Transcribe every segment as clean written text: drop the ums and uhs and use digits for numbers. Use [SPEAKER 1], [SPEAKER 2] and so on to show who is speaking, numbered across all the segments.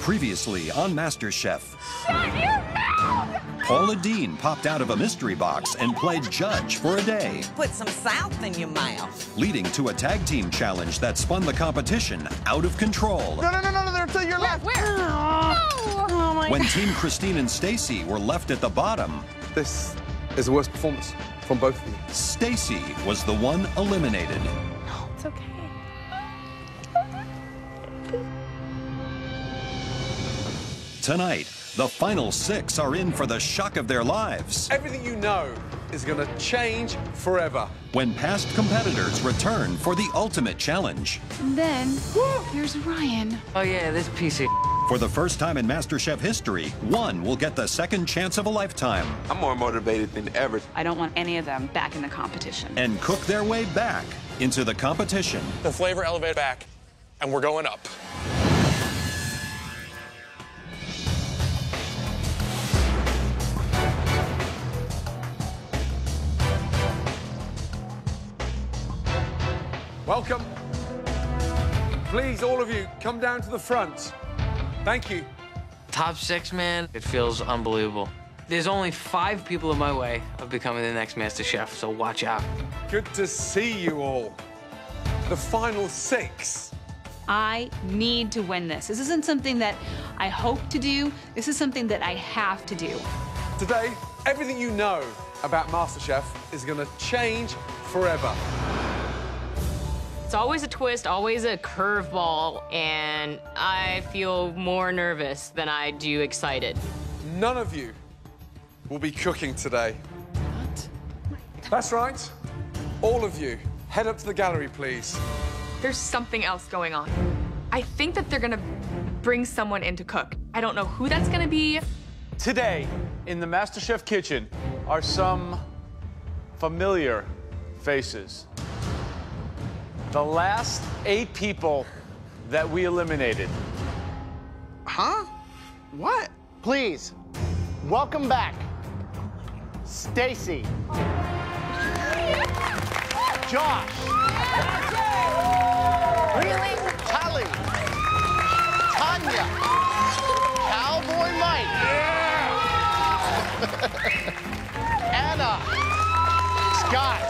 [SPEAKER 1] Previously on MasterChef. Paula Deen popped out of a mystery box and played judge for a day.
[SPEAKER 2] Put some south in your mouth.
[SPEAKER 1] Leading to a tag team challenge that spun the competition out of control.
[SPEAKER 3] No, they're to your left.
[SPEAKER 4] Where? Oh my
[SPEAKER 1] When
[SPEAKER 4] God.
[SPEAKER 1] Team Christine and Stacy were left at the bottom,
[SPEAKER 3] This is the worst performance from both of you.
[SPEAKER 1] Stacy was the one eliminated.
[SPEAKER 4] It's okay.
[SPEAKER 1] Tonight, the final 6 are in for the shock of their lives.
[SPEAKER 3] Everything you know is going to change forever.
[SPEAKER 1] When past competitors return for the ultimate challenge.
[SPEAKER 4] And then here's Ryan.
[SPEAKER 5] Oh yeah, this piece of
[SPEAKER 1] For the first time in MasterChef history, one will get the second chance of a lifetime
[SPEAKER 6] I'm more motivated than ever.
[SPEAKER 7] I don't want any of them back in the competition.
[SPEAKER 1] and cook their way back into the competition.
[SPEAKER 8] The flavor elevated back, and we're going up.
[SPEAKER 3] Welcome. Please, all of you, come down to the front. Thank you.
[SPEAKER 5] top 6, man. It feels unbelievable. There's only 5 people in my way of becoming the next Master Chef, so watch out.
[SPEAKER 3] Good to see you all. The final 6.
[SPEAKER 7] I need to win this. This isn't something that I hope to do. This is something that I have to do.
[SPEAKER 3] Today, everything you know about MasterChef is going to change forever.
[SPEAKER 9] It's always a twist, always a curveball, and I feel more nervous than I do excited.
[SPEAKER 3] None of you will be cooking today.
[SPEAKER 4] What?
[SPEAKER 3] That's right. All of you, head up to the gallery, please.
[SPEAKER 10] There's something else going on. I think that they're gonna bring someone in to cook. I don't know who that's gonna be.
[SPEAKER 11] Today, in the MasterChef kitchen, are some familiar faces. The last 8 people that we eliminated.
[SPEAKER 3] Huh? What?
[SPEAKER 12] Please, welcome back, Stacy, Josh,
[SPEAKER 4] Really?
[SPEAKER 12] Tally, Tanya, Cowboy Mike, Anna, Scott,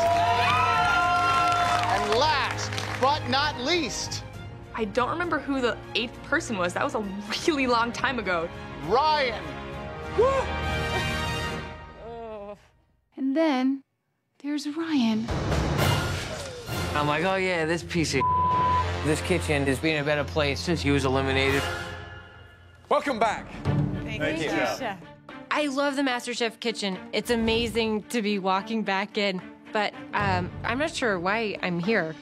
[SPEAKER 12] and last but not least,
[SPEAKER 10] I don't remember who the 8th person was. That was a really long time ago.
[SPEAKER 12] Ryan.
[SPEAKER 4] And then there's Ryan.
[SPEAKER 5] I'm like, oh yeah, this piece of This kitchen is being a better place since he was eliminated.
[SPEAKER 3] Welcome back.
[SPEAKER 4] Thank you.
[SPEAKER 9] I love the MasterChef kitchen. It's amazing to be walking back in, but I'm not sure why I'm here.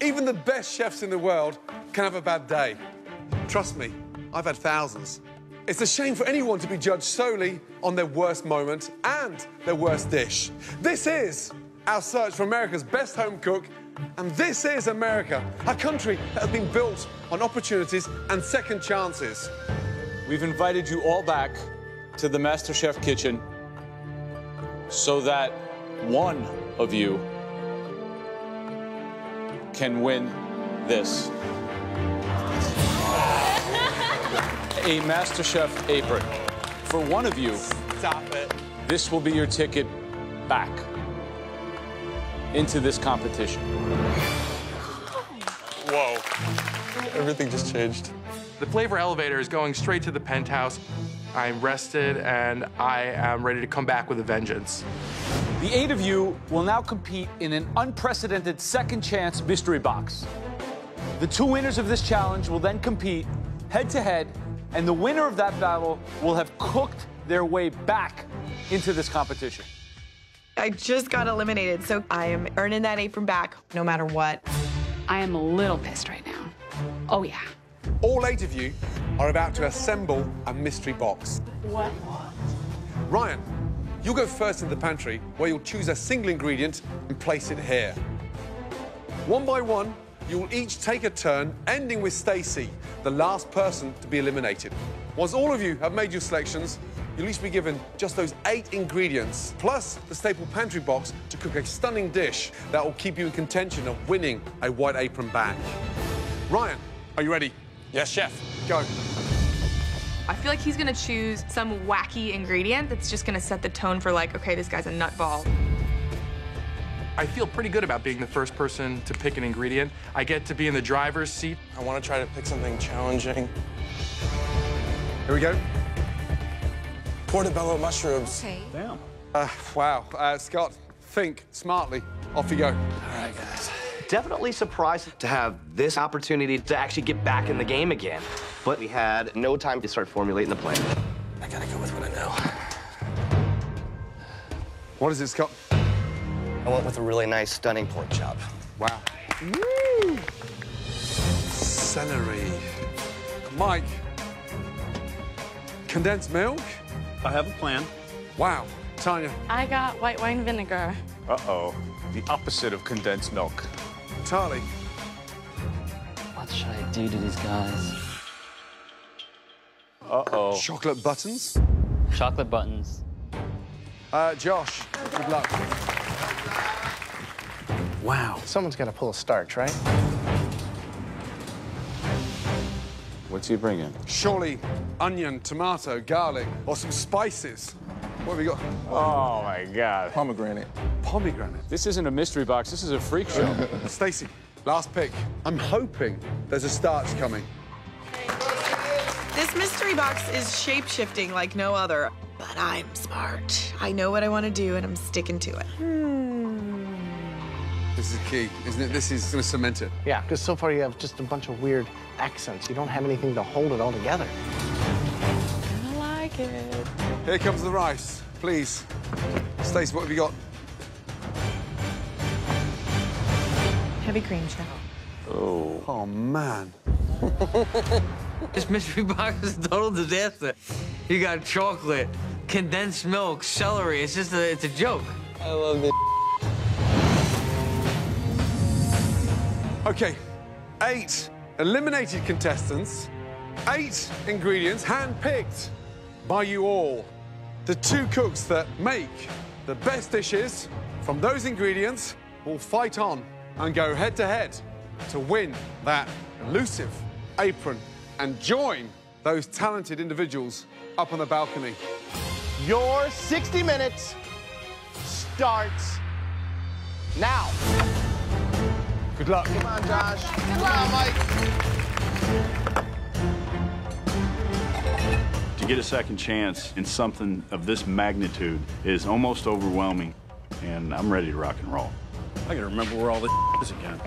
[SPEAKER 3] Even the best chefs in the world can have a bad day. Trust me, I've had thousands. It's a shame for anyone to be judged solely on their worst moment and their worst dish. This is our search for America's best home cook, and this is America, a country that has been built on opportunities and second chances.
[SPEAKER 11] We've invited you all back to the MasterChef kitchen so that one of you can win this. A MasterChef apron. For one of you,
[SPEAKER 8] Stop it.
[SPEAKER 11] this will be your ticket back into this competition.
[SPEAKER 8] Whoa. Everything just changed. The flavor elevator is going straight to the penthouse. I'm rested, and I am ready to come back with a vengeance.
[SPEAKER 11] The 8 of you will now compete in an unprecedented second chance mystery box. The 2 winners of this challenge will then compete head-to-head, and the winner of that battle will have cooked their way back into this competition.
[SPEAKER 10] I just got eliminated, so I am earning that apron back no matter what.
[SPEAKER 7] I am a little pissed right now. Oh, yeah.
[SPEAKER 3] All 8 of you are about to assemble a mystery box.
[SPEAKER 4] What?
[SPEAKER 3] Ryan, you'll go first in the pantry, where you'll choose a single ingredient and place it here. One by one, you'll each take a turn, ending with Stacy, the last person to be eliminated. Once all of you have made your selections, you'll each be given just those 8 ingredients, plus the staple pantry box to cook a stunning dish that will keep you in contention of winning a white apron bag. Ryan, are you ready?
[SPEAKER 8] Yes, chef.
[SPEAKER 3] Go.
[SPEAKER 10] I feel like he's gonna choose some wacky ingredient that's just gonna set the tone for like, okay, this guy's a nutball.
[SPEAKER 8] I feel pretty good about being the first person to pick an ingredient. I get to be in the driver's seat.
[SPEAKER 13] I want to try to pick something challenging.
[SPEAKER 3] Here we go.
[SPEAKER 13] Portobello mushrooms.
[SPEAKER 4] Okay.
[SPEAKER 3] Damn. Wow. Scott, think smartly. Off you go.
[SPEAKER 14] All right, guys. Definitely surprised to have this opportunity to actually get back in the game again. But we had no time to start formulating the plan.
[SPEAKER 13] I gotta go with what I know.
[SPEAKER 3] What is it, Scott?
[SPEAKER 14] I went with a really nice, stunning pork chop.
[SPEAKER 3] Wow. Woo! Celery. Mike. Condensed milk?
[SPEAKER 15] I have a plan.
[SPEAKER 3] Wow. Tanya.
[SPEAKER 16] I got white wine vinegar.
[SPEAKER 11] Uh-oh. The opposite of condensed milk.
[SPEAKER 3] Charlie.
[SPEAKER 17] What should I do to these guys?
[SPEAKER 3] Uh-oh. Chocolate buttons?
[SPEAKER 17] Chocolate buttons.
[SPEAKER 3] Josh, good luck.
[SPEAKER 12] Wow. Someone's got to pull a starch, right?
[SPEAKER 11] What's he bringing?
[SPEAKER 3] Surely onion, tomato, garlic, or some spices. What have we got?
[SPEAKER 11] Oh, my God.
[SPEAKER 13] Pomegranate.
[SPEAKER 3] Pomegranate.
[SPEAKER 11] This isn't a mystery box. This is a freak show.
[SPEAKER 3] Stacey, last pick. I'm hoping there's a starch coming.
[SPEAKER 2] This mystery box is shape-shifting like no other. But I'm smart. I know what I want to do, and I'm sticking to it.
[SPEAKER 3] This is key, isn't it? This is going to cement it.
[SPEAKER 12] Yeah, because so far you have just a bunch of weird accents. You don't have anything to hold it all together.
[SPEAKER 16] I like it.
[SPEAKER 3] Here comes the rice, please. Stacey, what have you got?
[SPEAKER 10] Heavy cream, chef.
[SPEAKER 3] Oh. Oh, man.
[SPEAKER 5] This mystery box is a total disaster. You got chocolate, condensed milk, celery. It's just it's a joke.
[SPEAKER 13] I love this.
[SPEAKER 3] Okay, 8 eliminated contestants, 8 ingredients hand-picked by you all. The 2 cooks that make the best dishes from those ingredients will fight on and go head-to-head to win that elusive apron and join those talented individuals up on the balcony.
[SPEAKER 12] Your 60 minutes starts now.
[SPEAKER 3] Good luck.
[SPEAKER 12] Come on, Josh. Good luck, Mike.
[SPEAKER 15] To get a second chance in something of this magnitude is almost overwhelming, and I'm ready to rock and roll. I gotta remember where all this is again.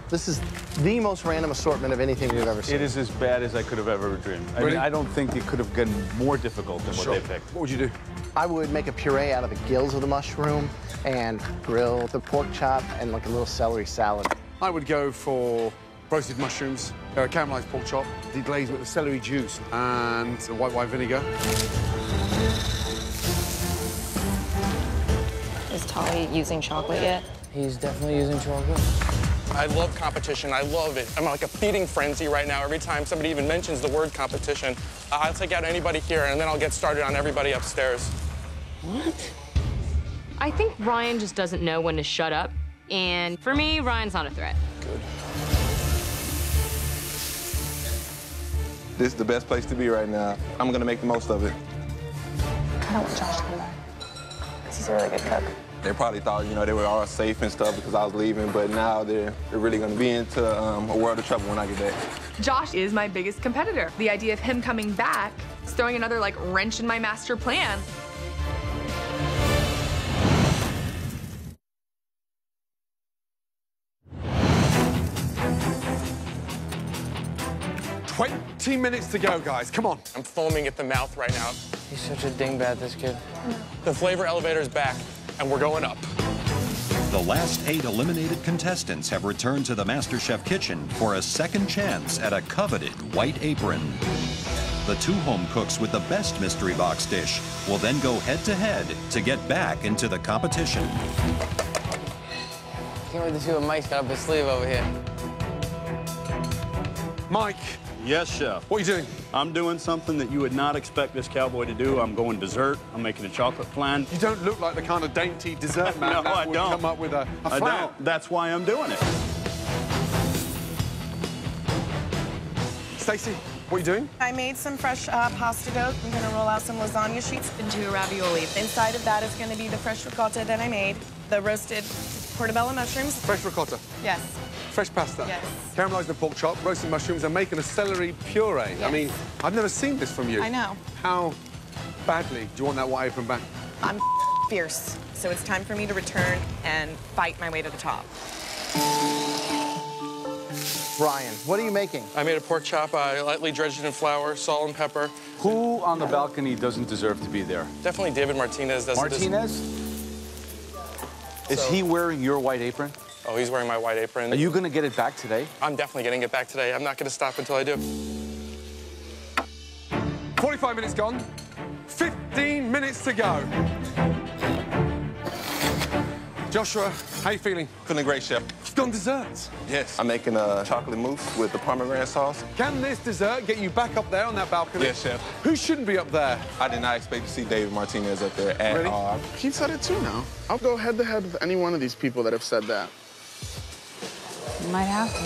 [SPEAKER 12] This is the most random assortment of anything we've ever seen.
[SPEAKER 11] It is as bad as I could have ever dreamed. I mean, I don't think it could have gotten more difficult than what they picked.
[SPEAKER 3] What would you do?
[SPEAKER 12] I would make a puree out of the gills of the mushroom and grill the pork chop and like a little celery salad.
[SPEAKER 3] I would go for roasted mushrooms, caramelized pork chop, deglazed with the celery juice and the white wine vinegar.
[SPEAKER 16] Is Tolly using chocolate yet?
[SPEAKER 17] He's definitely using chocolate.
[SPEAKER 13] I love competition. I love it. I'm like a feeding frenzy right now. Every time somebody even mentions the word competition, I'll take out anybody here, and then I'll get started on everybody upstairs.
[SPEAKER 9] What? I think Ryan just doesn't know when to shut up. And for me, Ryan's not a threat.
[SPEAKER 13] Good.
[SPEAKER 6] This is the best place to be right now. I'm going to make the most of it.
[SPEAKER 16] I don't want Josh to come back. Because he's a really good cook.
[SPEAKER 6] They probably thought, you know, they were all safe and stuff because I was leaving, but now they're really going to be into a world of trouble when I get back.
[SPEAKER 10] Josh is my biggest competitor. The idea of him coming back is throwing another, like, wrench in my master plan.
[SPEAKER 3] $20 minutes to go, guys. Come on.
[SPEAKER 13] I'm foaming at the mouth right now.
[SPEAKER 17] He's such a dingbat, this kid.
[SPEAKER 13] The flavor elevator's back, and we're going up.
[SPEAKER 1] The last 8 eliminated contestants have returned to the MasterChef kitchen for a second chance at a coveted white apron. The 2 home cooks with the best mystery box dish will then go head-to-head to get back into the competition.
[SPEAKER 17] Can't wait to see what Mike's got up his sleeve over here.
[SPEAKER 3] Mike.
[SPEAKER 15] Yes, Chef.
[SPEAKER 3] What are you doing?
[SPEAKER 15] I'm doing something that you would not expect this cowboy to do. I'm going dessert. I'm making a chocolate flan.
[SPEAKER 3] You don't look like the kind of dainty dessert man
[SPEAKER 15] No,
[SPEAKER 3] that
[SPEAKER 15] I
[SPEAKER 3] would
[SPEAKER 15] don't.
[SPEAKER 3] come up with a
[SPEAKER 15] I
[SPEAKER 3] flan.
[SPEAKER 15] don't. That's why I'm doing it.
[SPEAKER 3] Stacey, What are you doing?
[SPEAKER 2] I made some fresh pasta dough. I'm gonna roll out some lasagna sheets into a ravioli. Inside of that is gonna be the fresh ricotta that I made, the roasted portobello mushrooms.
[SPEAKER 3] Fresh ricotta?
[SPEAKER 2] Yes.
[SPEAKER 3] Fresh pasta?
[SPEAKER 2] Yes.
[SPEAKER 3] Caramelised the pork chop, roasted mushrooms, and making a celery puree.
[SPEAKER 2] Yes.
[SPEAKER 3] I mean, I've never seen this from you.
[SPEAKER 2] I know.
[SPEAKER 3] How badly do you want that white apron back?
[SPEAKER 2] I'm fierce, so it's time for me to return and fight my way to the top.
[SPEAKER 12] Ryan, what are you making?
[SPEAKER 13] I made a pork chop. I lightly dredged it in flour, salt, and pepper.
[SPEAKER 11] Who on the balcony doesn't deserve to be there?
[SPEAKER 13] Definitely David Martinez doesn't.
[SPEAKER 11] Martinez? Is he wearing your white apron?
[SPEAKER 13] Oh, he's wearing my white apron.
[SPEAKER 11] Are you going to get it back today?
[SPEAKER 13] I'm definitely getting it back today. I'm not going to stop until I do.
[SPEAKER 3] 45 minutes gone. 15 minutes to go. Joshua, how you feeling?
[SPEAKER 6] Feeling great, Chef.
[SPEAKER 3] You've done desserts.
[SPEAKER 6] Yes. I'm making a chocolate mousse with the pomegranate sauce.
[SPEAKER 3] Can this dessert get you back up there on that balcony?
[SPEAKER 6] Yes, Chef.
[SPEAKER 3] Who shouldn't be up there?
[SPEAKER 6] I did not expect to see David Martinez up there at all.
[SPEAKER 18] He said it too now. I'll go head-to-head with any one of these people that have said that.
[SPEAKER 4] You might have to.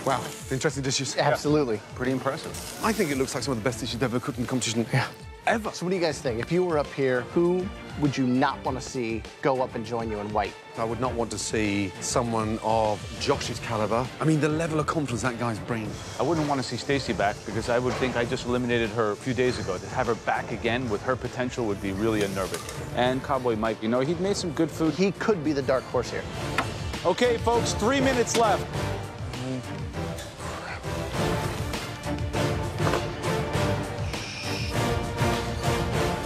[SPEAKER 3] Wow, interesting dishes.
[SPEAKER 12] Absolutely.
[SPEAKER 11] Pretty impressive.
[SPEAKER 3] I think it looks like some of the best dishes you've ever cooked in the competition.
[SPEAKER 12] Yeah.
[SPEAKER 3] Ever.
[SPEAKER 12] So what do you guys think? If you were up here, who would you not want to see go up and join you in white?
[SPEAKER 3] I would not want to see someone of Josh's caliber. I mean, the level of confidence that guy's bringing.
[SPEAKER 11] I wouldn't want to see Stacy back because I would think I just eliminated her a few days ago. To have her back again with her potential would be really unnerving. And Cowboy Mike, you know, he'd made some good food.
[SPEAKER 12] He could be the dark horse here.
[SPEAKER 11] Okay, folks, 3 minutes left.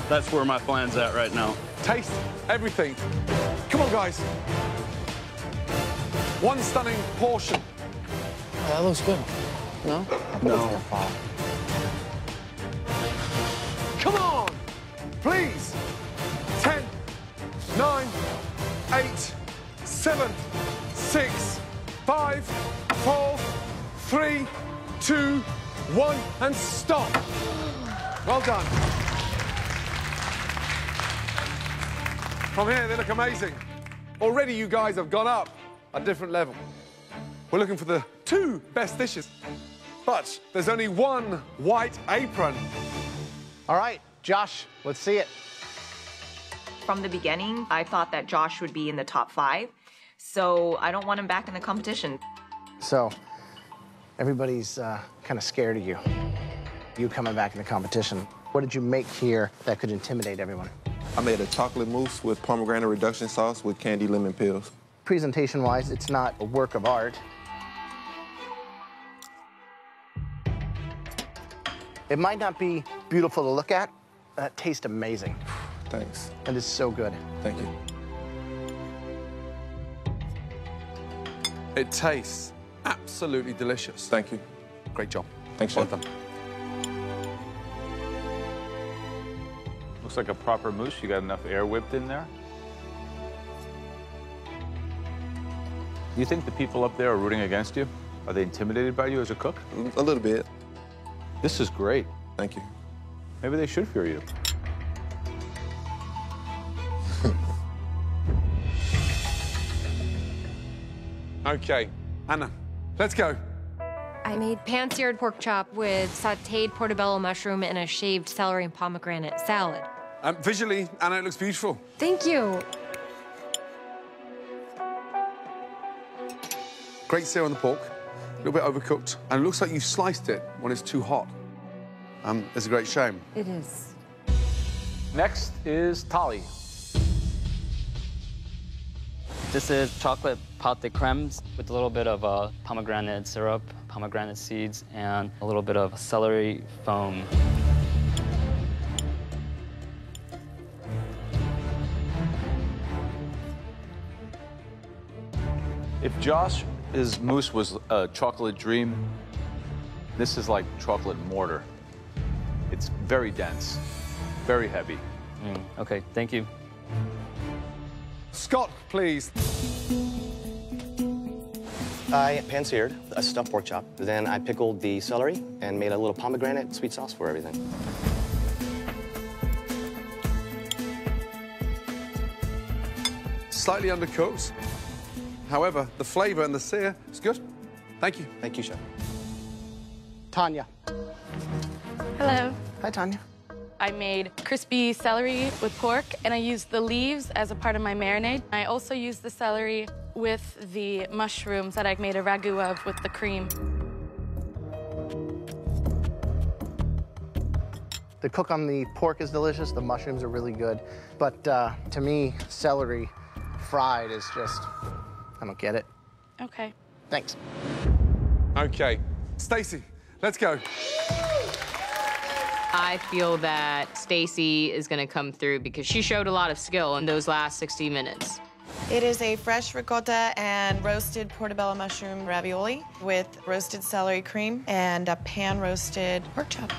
[SPEAKER 15] That's where my plan's at right now.
[SPEAKER 3] Taste everything. Come on, guys. One stunning portion.
[SPEAKER 17] Oh, that looks good. No?
[SPEAKER 11] No.
[SPEAKER 3] Come on, please. 10, 9, 8, 7, 6, 5, 4, 3, 2, 1, and stop. Well done. From here, they look amazing. Already, you guys have gone up a different level. We're looking for the 2 best dishes, but there's only 1 white apron.
[SPEAKER 12] All right, Josh, let's see it.
[SPEAKER 19] From the beginning, I thought that Josh would be in the top 5, so I don't want him back in the competition.
[SPEAKER 12] So, everybody's kind of scared of you. You coming back in the competition. What did you make here that could intimidate everyone?
[SPEAKER 6] I made a chocolate mousse with pomegranate reduction sauce with candy lemon peels.
[SPEAKER 12] Presentation-wise, it's not a work of art. It might not be beautiful to look at, but it tastes amazing.
[SPEAKER 6] Thanks.
[SPEAKER 12] It is so good.
[SPEAKER 6] Thank you.
[SPEAKER 3] It tastes absolutely delicious.
[SPEAKER 6] Thank you.
[SPEAKER 3] Great job.
[SPEAKER 6] Thanks,
[SPEAKER 3] Well
[SPEAKER 6] Chef.
[SPEAKER 3] done.
[SPEAKER 11] Looks like a proper mousse. You got enough air whipped in there. You think the people up there are rooting against you? Are they intimidated by you as a cook?
[SPEAKER 6] A little bit.
[SPEAKER 11] This is great.
[SPEAKER 6] Thank you.
[SPEAKER 11] Maybe they should fear you.
[SPEAKER 3] Okay, Anna, let's go.
[SPEAKER 20] I made pan-seared pork chop with sautéed portobello mushroom and a shaved celery and pomegranate salad.
[SPEAKER 3] Visually, Anna, it looks beautiful.
[SPEAKER 20] Thank you.
[SPEAKER 3] Great sear on the pork, a little bit overcooked, and it looks like you sliced it when it's too hot. It's a great shame.
[SPEAKER 20] It is.
[SPEAKER 11] Next is Tali.
[SPEAKER 17] This is chocolate pâte de crème with a little bit of pomegranate syrup, pomegranate seeds, and a little bit of celery foam.
[SPEAKER 11] If Josh's mousse was a chocolate dream, this is like chocolate mortar. It's very dense, very heavy.
[SPEAKER 17] Okay, thank you.
[SPEAKER 3] Scott, please.
[SPEAKER 14] I pan-seared a stuffed pork chop. Then I pickled the celery and made a little pomegranate sweet sauce for everything.
[SPEAKER 3] Slightly undercooked. However, the flavor and the sear is good. Thank you.
[SPEAKER 12] Thank you, Chef. Tanya.
[SPEAKER 16] Hello.
[SPEAKER 12] Hi, Tanya.
[SPEAKER 16] I made crispy celery with pork, and I used the leaves as a part of my marinade. I also used the celery with the mushrooms that I made a ragu of with the cream.
[SPEAKER 12] The cook on the pork is delicious. The mushrooms are really good. But to me, celery fried is just, I don't get it.
[SPEAKER 16] Okay.
[SPEAKER 12] Thanks.
[SPEAKER 3] Okay. Stacey, let's go.
[SPEAKER 9] I feel that Stacey is going to come through because she showed a lot of skill in those last 60 minutes.
[SPEAKER 2] It is a fresh ricotta and roasted portobello mushroom ravioli with roasted celery cream and a pan-roasted pork chop.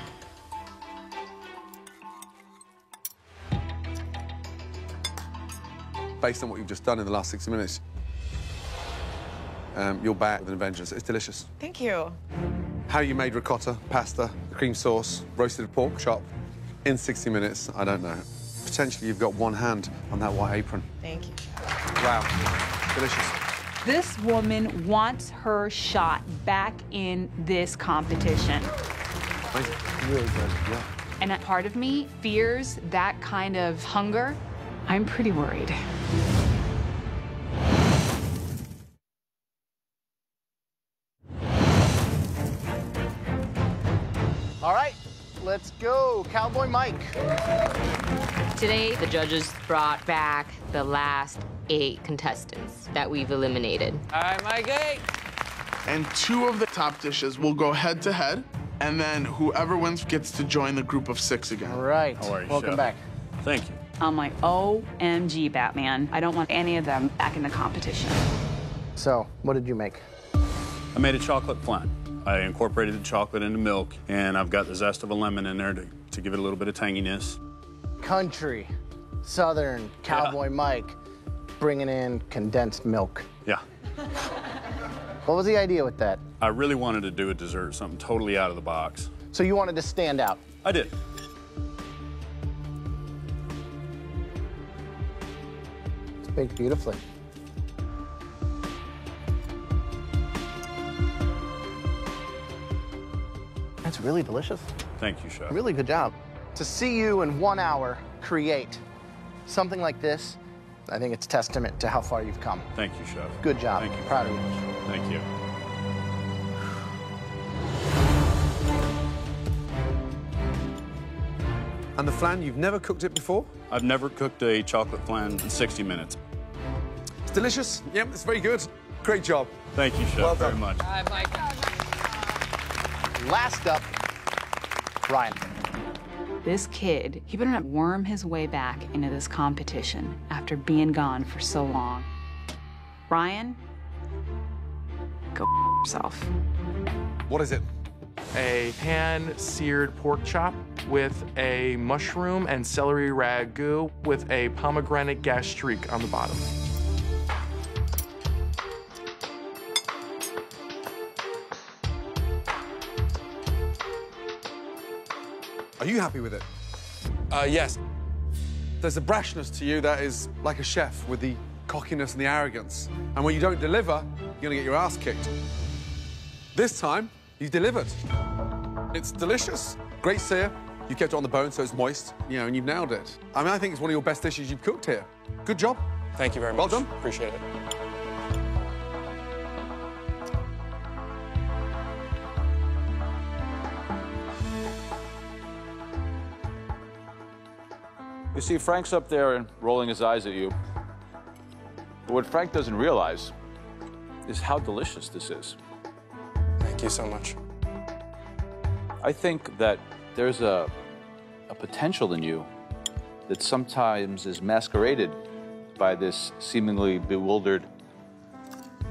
[SPEAKER 3] Based on what you've just done in the last 60 minutes, you're back with an vengeance. It's delicious.
[SPEAKER 2] Thank you.
[SPEAKER 3] How you made ricotta, pasta, cream sauce, roasted pork chop in 60 minutes, I don't know. Potentially, you've got one hand on that white apron.
[SPEAKER 2] Thank you.
[SPEAKER 3] Wow. Delicious.
[SPEAKER 7] This woman wants her shot back in this competition.
[SPEAKER 3] Amazing.
[SPEAKER 12] Really good, yeah.
[SPEAKER 7] And a part of me fears that kind of hunger. I'm pretty worried.
[SPEAKER 12] All right, let's go. Cowboy Mike.
[SPEAKER 9] Today, the judges brought back the last 8 contestants that we've eliminated.
[SPEAKER 5] All right, Mikey.
[SPEAKER 18] And 2 of the top dishes will go head-to-head, and then whoever wins gets to join the group of 6 again.
[SPEAKER 12] All right.
[SPEAKER 15] How are you,
[SPEAKER 12] Welcome
[SPEAKER 15] Chef?
[SPEAKER 12] back.
[SPEAKER 15] Thank you.
[SPEAKER 7] I'm like, OMG, Batman. I don't want any of them back in the competition.
[SPEAKER 12] So, what did you make?
[SPEAKER 15] I made a chocolate flan. I incorporated the chocolate into milk, and I've got the zest of a lemon in there to give it a little bit of tanginess.
[SPEAKER 12] Country, Southern, Cowboy Mike, bringing in condensed milk.
[SPEAKER 15] Yeah.
[SPEAKER 12] What was the idea with that?
[SPEAKER 15] I really wanted to do a dessert, something totally out of the box.
[SPEAKER 12] So you wanted to stand out?
[SPEAKER 15] I did.
[SPEAKER 12] It's baked beautifully. That's really delicious.
[SPEAKER 15] Thank you, Chef.
[SPEAKER 12] Really good job. To see you in 1 hour create something like this, I think it's testament to how far you've come.
[SPEAKER 15] Thank you, Chef.
[SPEAKER 12] Good job.
[SPEAKER 15] Thank you.
[SPEAKER 12] Proud of you.
[SPEAKER 15] Thank you.
[SPEAKER 3] And the flan, you've never cooked it before?
[SPEAKER 15] I've never cooked a chocolate flan in 60 minutes.
[SPEAKER 3] It's delicious. Yep, it's very good. Great job.
[SPEAKER 15] Thank you, Chef,
[SPEAKER 3] Well done.
[SPEAKER 15] very much.
[SPEAKER 5] All right, Mike.
[SPEAKER 12] Last up, Ryan.
[SPEAKER 7] This kid, he better not worm his way back into this competition after being gone for so long. Ryan, go yourself.
[SPEAKER 3] What is it?
[SPEAKER 8] A pan-seared pork chop with a mushroom and celery ragu with a pomegranate gastrique on the bottom.
[SPEAKER 3] Are you happy with it?
[SPEAKER 13] Yes.
[SPEAKER 3] There's a brashness to you that is like a chef with the cockiness and the arrogance. And when you don't deliver, you're gonna get your ass kicked. This time, you delivered. It's delicious. Great sear. You kept it on the bone so it's moist, you know, and you've nailed it. I mean, I think it's one of your best dishes you've cooked here. Good job.
[SPEAKER 13] Thank you very much.
[SPEAKER 3] Well done.
[SPEAKER 13] Appreciate it.
[SPEAKER 11] You see, Frank's up there and rolling his eyes at you. But what Frank doesn't realize is how delicious this is.
[SPEAKER 13] Thank you so much.
[SPEAKER 11] I think that there's a potential in you that sometimes is masqueraded by this seemingly bewildered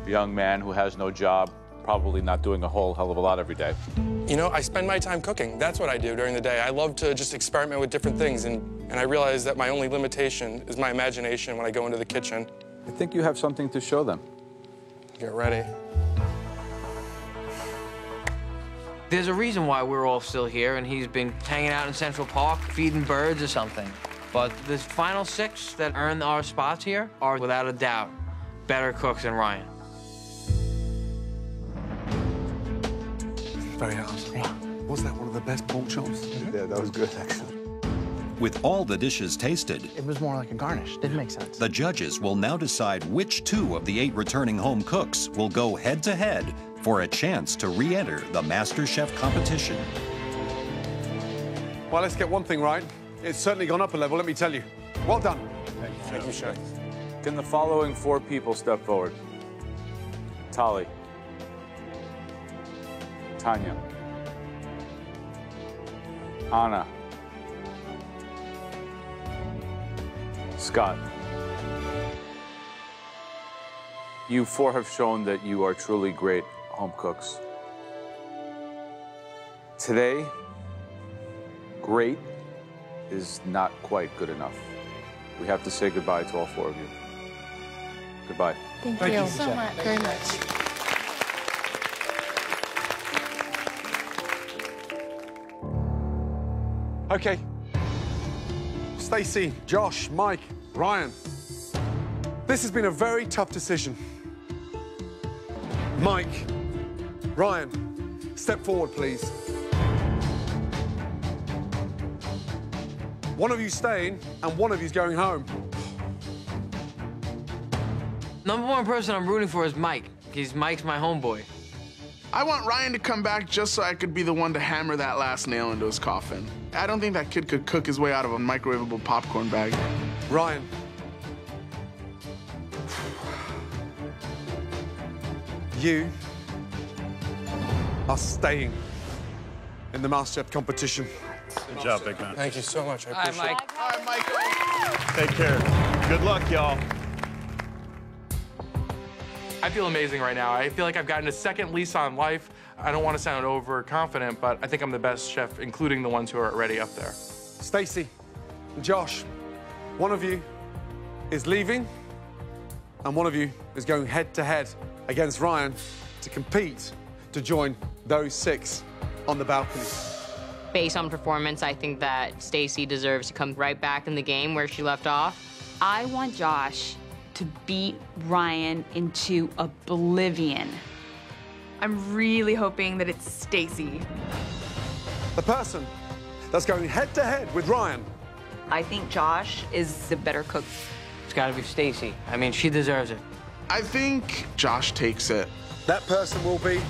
[SPEAKER 11] young man who has no job, probably not doing a whole hell of a lot every day.
[SPEAKER 13] You know, I spend my time cooking. That's what I do during the day. I love to just experiment with different things, and I realize that my only limitation is my imagination when I go into the kitchen.
[SPEAKER 11] I think you have something to show them.
[SPEAKER 13] Get ready.
[SPEAKER 5] There's a reason why we're all still here, and he's been hanging out in Central Park, feeding birds or something. But the final 6 that earn our spots here are, without a doubt, better cooks than Ryan.
[SPEAKER 3] very hard.
[SPEAKER 12] Yeah.
[SPEAKER 3] Was that one of the best pork chops?
[SPEAKER 6] Yeah, that was good, actually.
[SPEAKER 1] With all the dishes tasted,
[SPEAKER 12] It was more like a garnish. Didn't make sense.
[SPEAKER 1] the judges will now decide which 2 of the 8 returning home cooks will go head-to-head for a chance to re-enter the MasterChef competition.
[SPEAKER 3] Well, let's get one thing right. It's certainly gone up a level, let me tell you. Well done.
[SPEAKER 11] Thank you, Chef. Can the following 4 people step forward? Tali. Tanya. Anna. Scott. You 4 have shown that you are truly great home cooks. Today, great is not quite good enough. We have to say goodbye to all 4 of you. Goodbye.
[SPEAKER 16] Thank you so much. Very much.
[SPEAKER 3] Okay. Stacey, Josh, Mike, Ryan. This has been a very tough decision. Mike, Ryan, step forward, please. One of you staying and one of you's going home.
[SPEAKER 5] Number 1 person I'm rooting for is Mike. Mike's my homeboy.
[SPEAKER 18] I want Ryan to come back just so I could be the one to hammer that last nail into his coffin. I don't think that kid could cook his way out of a microwavable popcorn bag.
[SPEAKER 3] Ryan. You are staying in the MasterChef competition.
[SPEAKER 15] Good job, big man.
[SPEAKER 13] Thank you so much. I appreciate it.
[SPEAKER 18] All right, Michael.
[SPEAKER 15] Take care. Good luck, y'all.
[SPEAKER 8] I feel amazing right now. I feel like I've gotten a second lease on life. I don't want to sound overconfident, but I think I'm the best chef, including the ones who are already up there.
[SPEAKER 3] Stacey, Josh, one of you is leaving and one of you is going head-to-head against Ryan to compete to join those 6 on the balcony.
[SPEAKER 9] Based on performance, I think that Stacey deserves to come right back in the game where she left off.
[SPEAKER 7] I want Josh to beat Ryan into oblivion.
[SPEAKER 10] I'm really hoping that it's Stacey.
[SPEAKER 3] The person that's going head-to-head with Ryan.
[SPEAKER 19] I think Josh is the better cook.
[SPEAKER 5] It's got to be Stacey. I mean, she deserves it.
[SPEAKER 18] I think Josh takes it.
[SPEAKER 3] That person will be...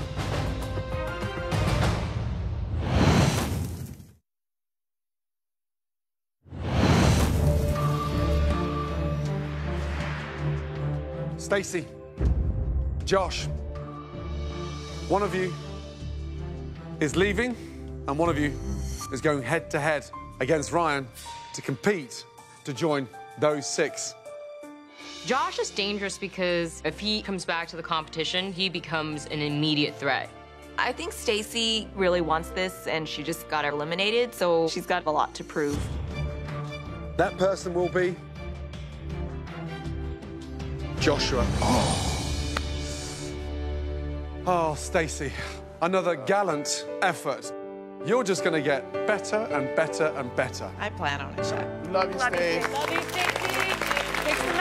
[SPEAKER 3] Stacey, Josh, one of you is leaving and one of you is going head-to-head against Ryan to compete to join those 6.
[SPEAKER 9] Josh is dangerous because if he comes back to the competition, he becomes an immediate threat.
[SPEAKER 19] I think Stacey really wants this and she just got eliminated, so she's got a lot to prove.
[SPEAKER 3] That person will be... Joshua. Oh, Stacey, another gallant effort. You're just going to get better and better and better.
[SPEAKER 2] I plan on it, Chef.
[SPEAKER 18] Love you, Stacey.
[SPEAKER 2] Love you, Stacey. Fix the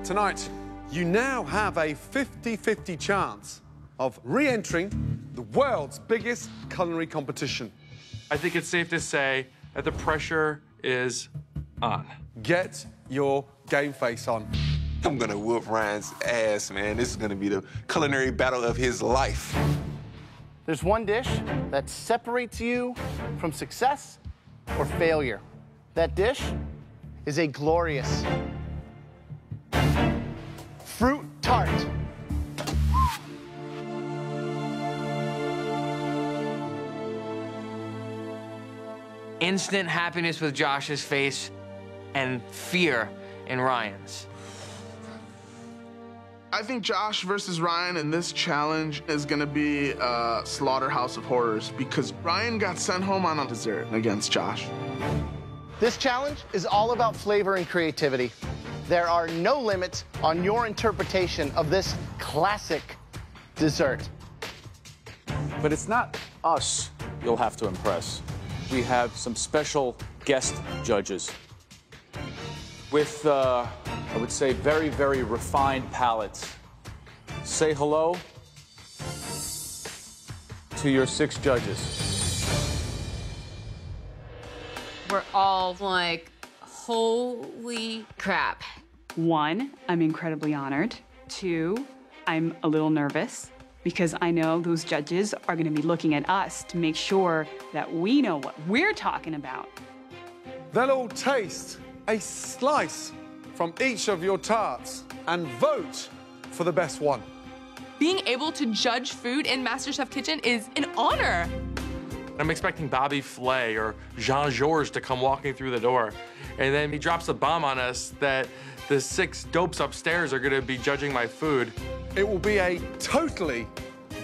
[SPEAKER 2] mess.
[SPEAKER 3] Tonight, you now have a 50-50 chance of re-entering the world's biggest culinary competition.
[SPEAKER 8] I think it's safe to say that the pressure is on.
[SPEAKER 3] Get your game face on.
[SPEAKER 6] I'm gonna whoop Ryan's ass, man. This is gonna be the culinary battle of his life.
[SPEAKER 12] There's one dish that separates you from success or failure. That dish is a glorious fruit tart.
[SPEAKER 5] Instant happiness with Josh's face and fear in Ryan's.
[SPEAKER 18] I think Josh versus Ryan in this challenge is gonna be a slaughterhouse of horrors because Ryan got sent home on a dessert against Josh.
[SPEAKER 12] This challenge is all about flavor and creativity. There are no limits on your interpretation of this classic dessert.
[SPEAKER 11] But it's not us you'll have to impress. We have some special guest judges with, I would say, very, very refined palates say hello to your 6 judges.
[SPEAKER 9] We're all like, holy crap.
[SPEAKER 7] 1, I'm incredibly honored. 2, I'm a little nervous because I know those judges are going to be looking at us to make sure that we know what we're talking about.
[SPEAKER 3] They'll all taste a slice from each of your tarts and vote for the best one.
[SPEAKER 10] Being able to judge food in MasterChef Kitchen is an honor.
[SPEAKER 8] I'm expecting Bobby Flay or Jean-Georges to come walking through the door. And then he drops a bomb on us that the 6 dopes upstairs are gonna be judging my food.
[SPEAKER 3] It will be a totally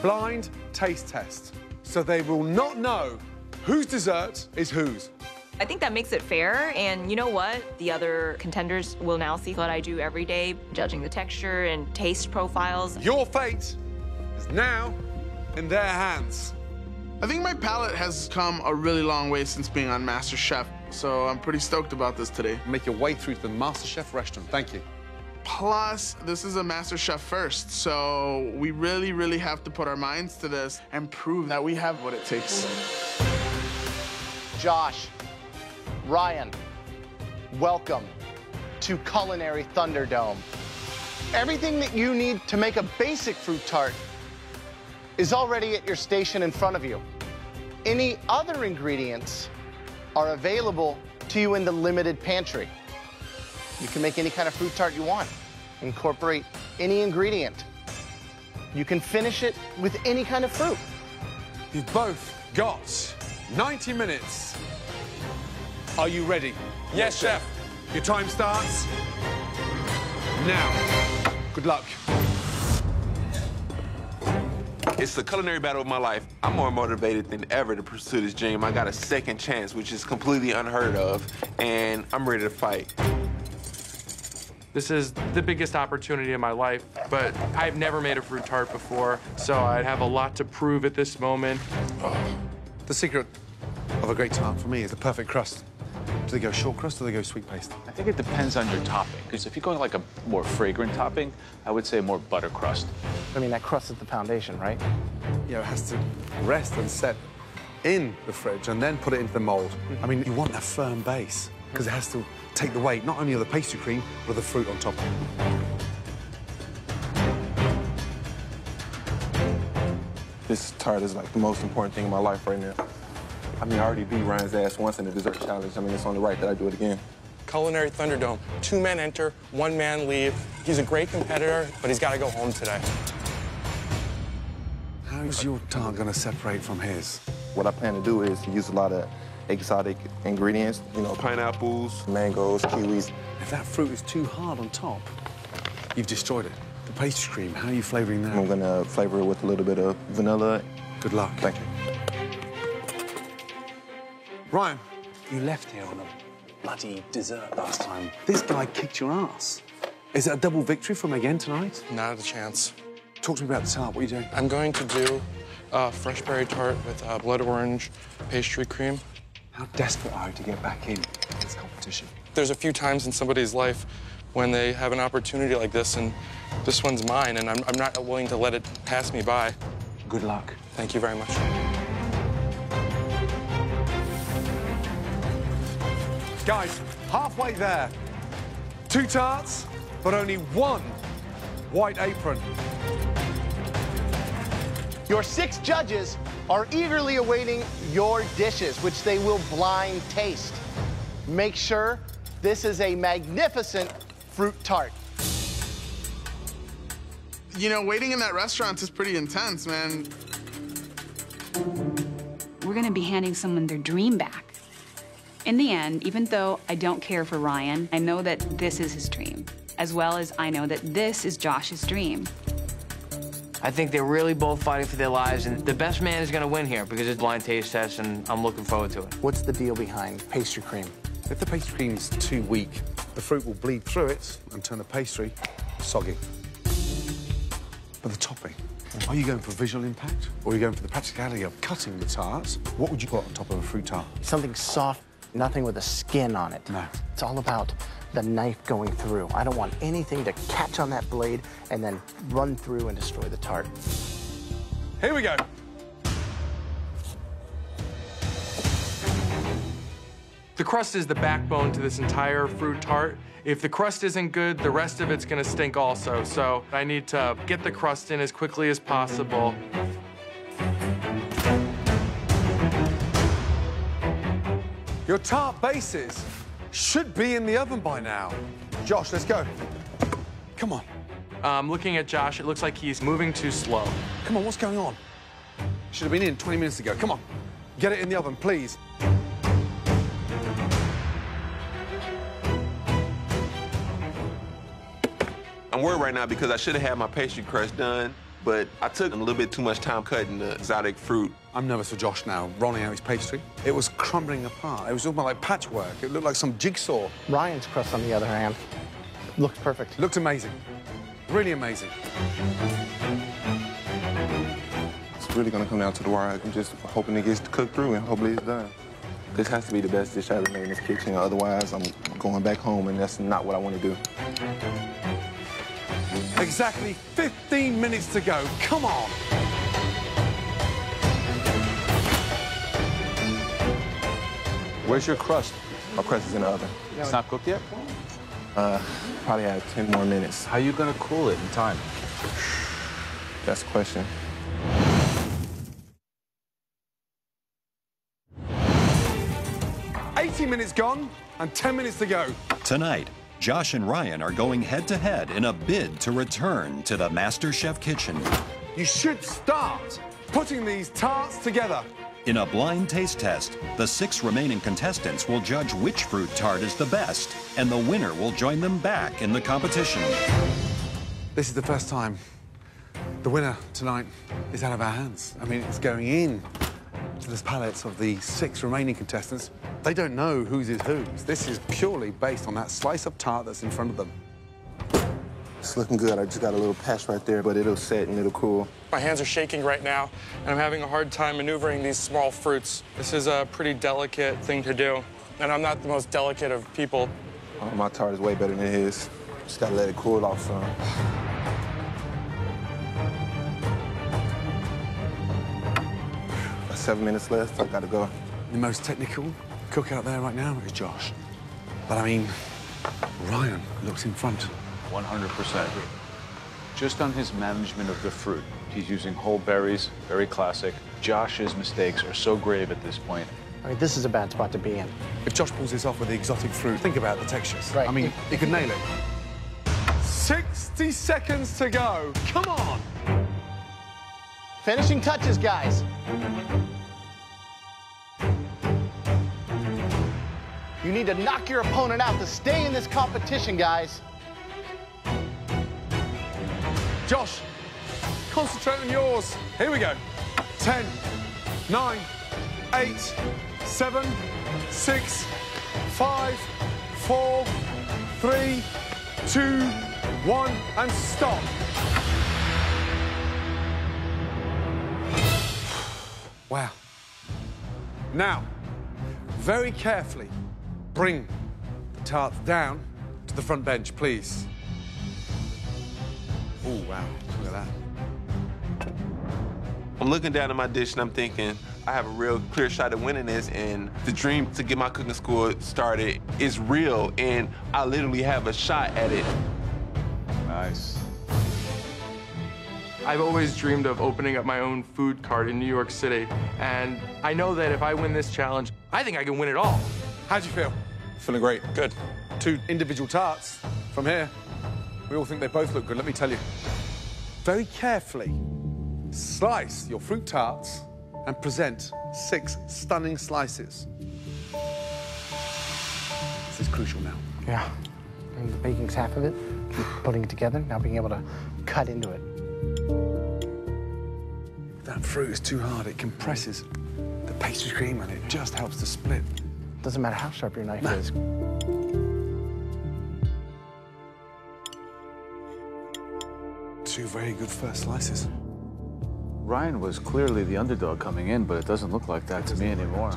[SPEAKER 3] blind taste test. So they will not know whose dessert is whose.
[SPEAKER 19] I think that makes it fair, and you know what? The other contenders will now see what I do every day, judging the texture and taste profiles.
[SPEAKER 3] Your fate is now in their hands.
[SPEAKER 18] I think my palate has come a really long way since being on MasterChef, so I'm pretty stoked about this today.
[SPEAKER 3] Make your way through to the MasterChef restaurant. Thank you.
[SPEAKER 18] Plus, this is a MasterChef first, so we really, really have to put our minds to this and prove that we have what it takes.
[SPEAKER 12] Josh, Ryan, welcome to Culinary Thunderdome. Everything that you need to make a basic fruit tart is already at your station in front of you. Any other ingredients are available to you in the limited pantry. You can make any kind of fruit tart you want. Incorporate any ingredient. You can finish it with any kind of fruit.
[SPEAKER 3] You've both got 90 minutes. Are you ready?
[SPEAKER 13] Yes, Chef.
[SPEAKER 3] Your time starts now. Good luck.
[SPEAKER 6] It's the culinary battle of my life. I'm more motivated than ever to pursue this dream. I got a second chance, which is completely unheard of, and I'm ready to fight.
[SPEAKER 8] This is the biggest opportunity in my life, but I've never made a fruit tart before, so I'd have a lot to prove at this moment.
[SPEAKER 3] The secret of a great tart for me is the perfect crust. Do they go short crust or do they go sweet paste?
[SPEAKER 11] I think it depends on your topping. Because if you're going like a more fragrant topping, I would say more butter crust.
[SPEAKER 12] I mean, that crust is the foundation, right?
[SPEAKER 3] Yeah, it has to rest and set in the fridge and then put it into the mold. I mean, you want a firm base because it has to take the weight not only of the pastry cream, but of the fruit on top.
[SPEAKER 6] This tart is like the most important thing in my life right now. I mean, I already beat Ryan's ass once in the dessert challenge. I mean, it's only right that I do it again.
[SPEAKER 13] Culinary Thunderdome. 2 men enter, 1 man leave. He's a great competitor, but he's got to go home today.
[SPEAKER 3] How is your tart going to separate from his?
[SPEAKER 6] What I plan to do is use a lot of exotic ingredients, you know, pineapples, mangoes, kiwis.
[SPEAKER 3] If that fruit is too hard on top, you've destroyed it. The pastry cream, how are you flavoring that?
[SPEAKER 6] I'm going to flavor it with a little bit of vanilla.
[SPEAKER 3] Good luck.
[SPEAKER 6] Thank you.
[SPEAKER 3] Ryan, you left here on a bloody dessert last time. This guy kicked your ass. Is it a double victory from again tonight?
[SPEAKER 13] Not a chance.
[SPEAKER 3] Talk to me about the tart. What are you doing?
[SPEAKER 13] I'm going to do a fresh berry tart with blood orange pastry cream.
[SPEAKER 3] How desperate are you to get back in this competition?
[SPEAKER 13] There's a few times in somebody's life when they have an opportunity like this, and this one's mine, and I'm not willing to let it pass me by.
[SPEAKER 3] Good luck.
[SPEAKER 13] Thank you very much.
[SPEAKER 3] Guys, halfway there. 2 tarts, but only 1 white apron.
[SPEAKER 12] Your 6 judges are eagerly awaiting your dishes, which they will blind taste. Make sure this is a magnificent fruit tart.
[SPEAKER 18] You know, waiting in that restaurant is pretty intense, man.
[SPEAKER 7] We're gonna be handing someone their dream back. In the end, even though I don't care for Ryan, I know that this is his dream, as well as I know that this is Josh's dream.
[SPEAKER 5] I think they're really both fighting for their lives, and the best man is gonna win here because it's a blind taste test, and I'm looking forward to it.
[SPEAKER 12] What's the deal behind pastry cream?
[SPEAKER 3] If the pastry cream is too weak, the fruit will bleed through it and turn the pastry soggy. But the topping, are you going for visual impact or are you going for the practicality of cutting the tart? What would you put on top of a fruit tart?
[SPEAKER 12] Something soft, nothing with a skin on it.
[SPEAKER 3] No.
[SPEAKER 12] It's all about the knife going through. I don't want anything to catch on that blade and then run through and destroy the tart.
[SPEAKER 3] Here we go.
[SPEAKER 8] The crust is the backbone to this entire fruit tart. If the crust isn't good, the rest of it's gonna stink also. So I need to get the crust in as quickly as possible.
[SPEAKER 3] Your tart bases should be in the oven by now. Josh, let's go. Come on.
[SPEAKER 8] Looking at Josh, it looks like he's moving too slow.
[SPEAKER 3] Come on, what's going on? Should have been in 20 minutes ago. Come on. Get it in the oven, please.
[SPEAKER 6] I'm worried right now because I should have had my pastry crust done, but I took a little bit too much time cutting the exotic fruit.
[SPEAKER 3] I'm nervous for Josh now, rolling out his pastry. It was crumbling apart. It was almost like patchwork. It looked like some jigsaw.
[SPEAKER 12] Ryan's crust, on the other hand, looked perfect.
[SPEAKER 3] Looked amazing. Really amazing.
[SPEAKER 6] It's really gonna come down to the wire. I'm just hoping it gets cooked through and hopefully it's done. This has to be the best dish I ever made in this kitchen. Otherwise, I'm going back home and that's not what I want to do.
[SPEAKER 3] Exactly 15 minutes to go. Come on.
[SPEAKER 15] Where's your crust?
[SPEAKER 6] My crust is in the oven.
[SPEAKER 15] It's not cooked yet?
[SPEAKER 6] Probably have 10 more minutes.
[SPEAKER 15] How are you gonna cool it in time?
[SPEAKER 6] That's the question.
[SPEAKER 3] Minutes gone and 10 minutes to go.
[SPEAKER 1] Tonight, Josh and Ryan are going head-to-head in a bid to return to the MasterChef kitchen.
[SPEAKER 3] You should start putting these tarts together.
[SPEAKER 1] In a blind taste test, the 6 remaining contestants will judge which fruit tart is the best, and the winner will join them back in the competition.
[SPEAKER 3] This is the first time the winner tonight is out of our hands. I mean, it's going in to the palates of the 6 remaining contestants. They don't know whose is whose. This is purely based on that slice of tart that's in front of them.
[SPEAKER 6] It's looking good. I just got a little patch right there, but it'll set and it'll cool.
[SPEAKER 13] My hands are shaking right now, and I'm having a hard time maneuvering these small fruits. This is a pretty delicate thing to do, and I'm not the most delicate of people.
[SPEAKER 6] Oh, my tart is way better than his. Just gotta let it cool off some. 7 minutes left. I gotta go.
[SPEAKER 3] The most technical cook out there right now is Josh. But I mean, Ryan looks in front.
[SPEAKER 15] 100%. Just on his management of the fruit, he's using whole berries, very classic. Josh's mistakes are so grave at this point.
[SPEAKER 12] I mean, this is a bad spot to be in.
[SPEAKER 3] If Josh pulls this off with the exotic fruit, think about the textures.
[SPEAKER 12] Right.
[SPEAKER 3] I mean, he could nail it. 60 seconds to go. Come on.
[SPEAKER 12] Finishing touches, guys. You need to knock your opponent out to stay in this competition, guys.
[SPEAKER 3] Josh, concentrate on yours. Here we go. 10, 9, 8, 7, 6, 5, 4, 3, 2, 1, and stop. Wow. Now, very carefully, bring the tarts down to the front bench, please. Oh, wow. Look at that.
[SPEAKER 6] I'm looking down at my dish and I'm thinking, I have a real clear shot at winning this, and the dream to get my cooking school started is real, and I literally have a shot at it.
[SPEAKER 15] Nice.
[SPEAKER 8] I've always dreamed of opening up my own food cart in New York City, and I know that if I win this challenge, I think I can win it all.
[SPEAKER 3] How'd you feel?
[SPEAKER 6] Feeling great.
[SPEAKER 3] Good. 2 individual tarts from here. We all think they both look good, let me tell you. Very carefully slice your fruit tarts and present 6 stunning slices. This is crucial now.
[SPEAKER 12] Yeah. And the baking's half of it. Keep putting it together, now being able to cut into it.
[SPEAKER 3] That fruit is too hard. It compresses the pastry cream and it just helps to split.
[SPEAKER 12] Doesn't matter how sharp your knife is.
[SPEAKER 3] 2 very good first slices.
[SPEAKER 15] Ryan was clearly the underdog coming in, but it doesn't look like that to me anymore.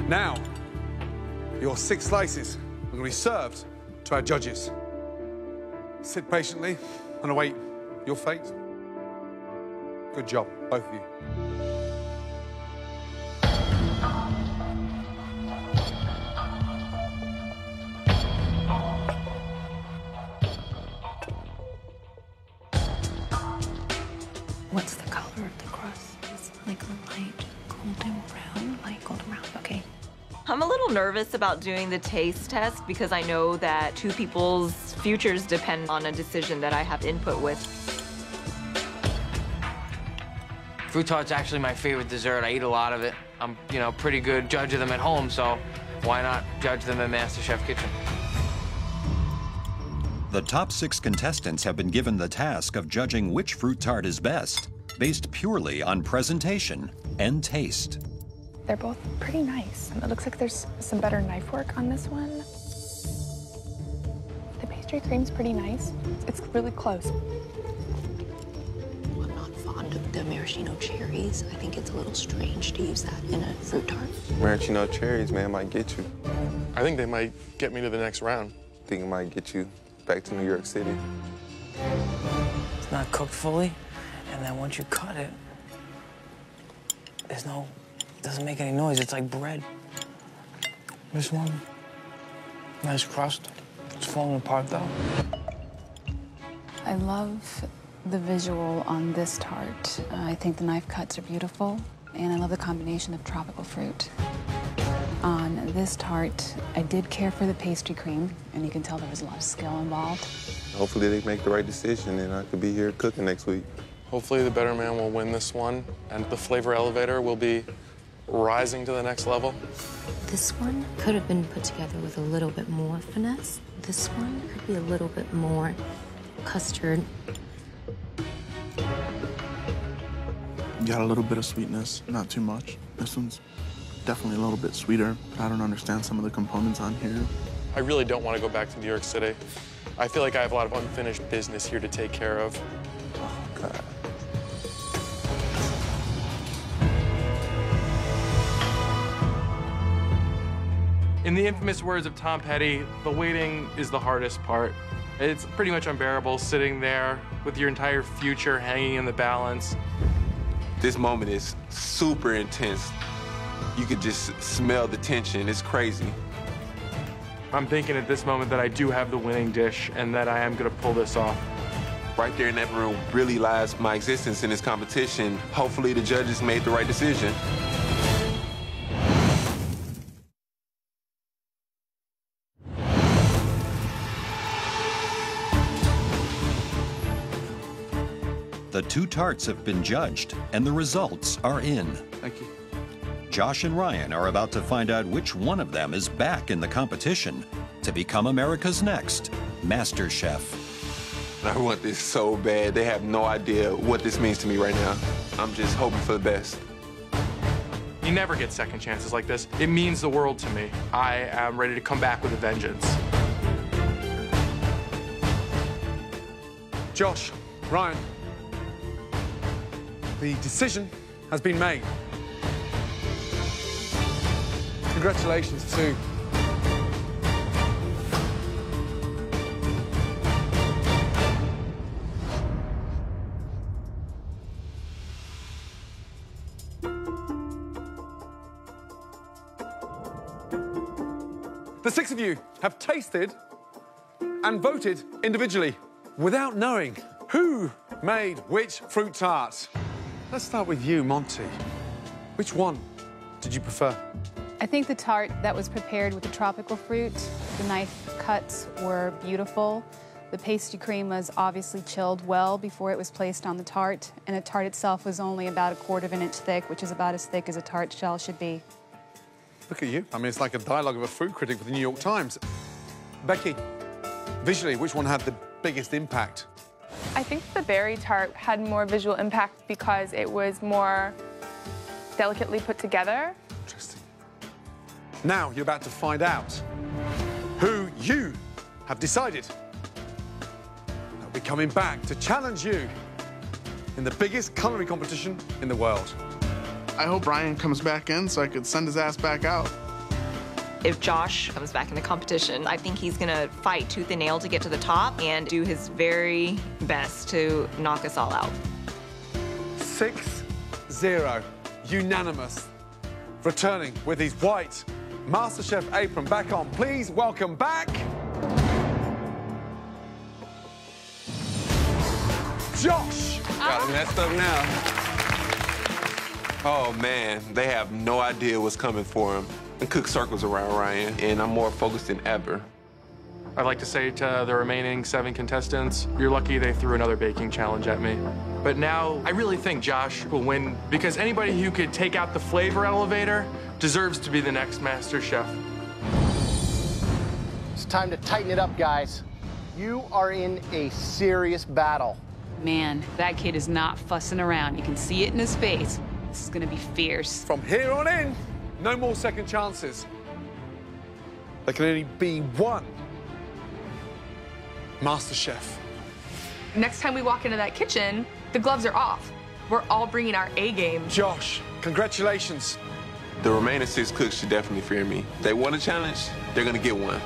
[SPEAKER 3] Now, your 6 slices are going to be served to our judges. Sit patiently and await your fate. Good job, both of you.
[SPEAKER 21] What's the color of the crust? It's like a light golden brown, okay.
[SPEAKER 19] I'm a little nervous about doing the taste test because I know that 2 people's futures depend on a decision that I have input with.
[SPEAKER 5] Fruit tart's actually my favorite dessert. I eat a lot of it. I'm, pretty good judge of them at home, so why not judge them in MasterChef Kitchen?
[SPEAKER 1] The top 6 contestants have been given the task of judging which fruit tart is best, based purely on presentation and taste.
[SPEAKER 22] They're both pretty nice. It looks like there's some better knife work on this one. The pastry cream's pretty nice. It's really close.
[SPEAKER 21] I'm not fond of the maraschino cherries. I think it's a little strange to use that in a fruit tart.
[SPEAKER 6] Maraschino cherries, man, might get you.
[SPEAKER 13] I think they might get me to the next round.
[SPEAKER 6] I think it might get you back to New York City.
[SPEAKER 5] It's not cooked fully, and then once you cut it, it doesn't make any noise. It's like bread. This one, nice crust. It's falling apart though.
[SPEAKER 4] I love the visual on this tart. I think the knife cuts are beautiful, and I love the combination of tropical fruit. On this tart, I did care for the pastry cream, and you can tell there was a lot of skill involved.
[SPEAKER 6] Hopefully they make the right decision and I could be here cooking next week.
[SPEAKER 13] Hopefully the better man will win this one, and the flavor elevator will be rising to the next level.
[SPEAKER 21] This one could have been put together with a little bit more finesse. This one could be a little bit more custard.
[SPEAKER 18] Got a little bit of sweetness, not too much. This one's definitely a little bit sweeter. I don't understand some of the components on here.
[SPEAKER 13] I really don't want to go back to New York City. I feel like I have a lot of unfinished business here to take care of.
[SPEAKER 6] Oh, God.
[SPEAKER 8] In the infamous words of Tom Petty, the waiting is the hardest part. It's pretty much unbearable sitting there with your entire future hanging in the balance.
[SPEAKER 6] This moment is super intense. You could just smell the tension. It's crazy.
[SPEAKER 8] I'm thinking at this moment that I do have the winning dish and that I am gonna pull this off.
[SPEAKER 6] Right there in that room really lies my existence in this competition. Hopefully the judges made the right decision.
[SPEAKER 1] The 2 tarts have been judged, and the results are in.
[SPEAKER 18] Thank you.
[SPEAKER 1] Josh and Ryan are about to find out which one of them is back in the competition to become America's next MasterChef.
[SPEAKER 6] I want this so bad. They have no idea what this means to me right now. I'm just hoping for the best.
[SPEAKER 8] You never get second chances like this. It means the world to me. I am ready to come back with a vengeance.
[SPEAKER 3] Josh, Ryan, the decision has been made. Congratulations to the 6 of you have tasted and voted individually without knowing who made which fruit tart. Let's start with you, Monty. Which one did you prefer?
[SPEAKER 7] I think the tart that was prepared with the tropical fruit, the knife cuts were beautiful. The pastry cream was obviously chilled well before it was placed on the tart, and the tart itself was only about 1/4 inch thick, which is about as thick as a tart shell should be.
[SPEAKER 3] Look at you. I mean, it's like a dialogue of a food critic for the New York Times. Becky, visually, which one had the biggest impact?
[SPEAKER 2] I think the berry tart had more visual impact because it was more delicately put together.
[SPEAKER 3] Interesting. Now you're about to find out who you have decided will be coming back to challenge you in the biggest culinary competition in the world.
[SPEAKER 18] I hope Ryan comes back in so I could send his ass back out.
[SPEAKER 19] If Josh comes back in the competition, I think he's gonna fight tooth and nail to get to the top and do his very best to knock us all out.
[SPEAKER 3] 6-0, unanimous. Returning with his white MasterChef apron back on. Please welcome back Josh.
[SPEAKER 6] Got it messed up now. Oh man, they have no idea what's coming for him. And cook circles around Ryan, and I'm more focused than ever.
[SPEAKER 8] I'd like to say to the remaining 7 contestants, you're lucky they threw another baking challenge at me. But now, I really think Josh will win because anybody who could take out the flavor elevator deserves to be the next Master Chef.
[SPEAKER 12] It's time to tighten it up, guys. You are in a serious battle.
[SPEAKER 7] Man, that kid is not fussing around. You can see it in his face. This is gonna be fierce.
[SPEAKER 3] From here on in, no more second chances. There can only be one Master Chef.
[SPEAKER 10] Next time we walk into that kitchen, the gloves are off. We're all bringing our A game.
[SPEAKER 3] Josh, congratulations.
[SPEAKER 6] The remaining 6 cooks should definitely fear me. They want a challenge, they're gonna get one.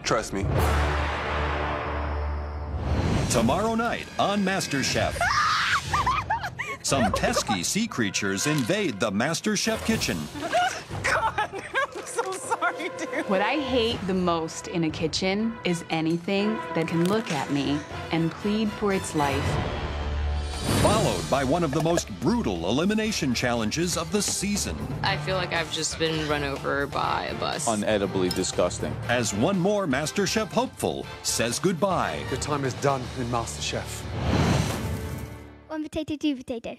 [SPEAKER 6] Trust me.
[SPEAKER 1] Tomorrow night on MasterChef. Some pesky sea creatures invade the MasterChef kitchen.
[SPEAKER 2] God, I'm so sorry, dude.
[SPEAKER 7] What I hate the most in a kitchen is anything that can look at me and plead for its life.
[SPEAKER 1] Followed by one of the most brutal elimination challenges of the season.
[SPEAKER 9] I feel like I've just been run over by a bus.
[SPEAKER 11] Unedibly disgusting.
[SPEAKER 1] As one more MasterChef hopeful says goodbye.
[SPEAKER 3] Your time is done in MasterChef.
[SPEAKER 17] One potato, two potato.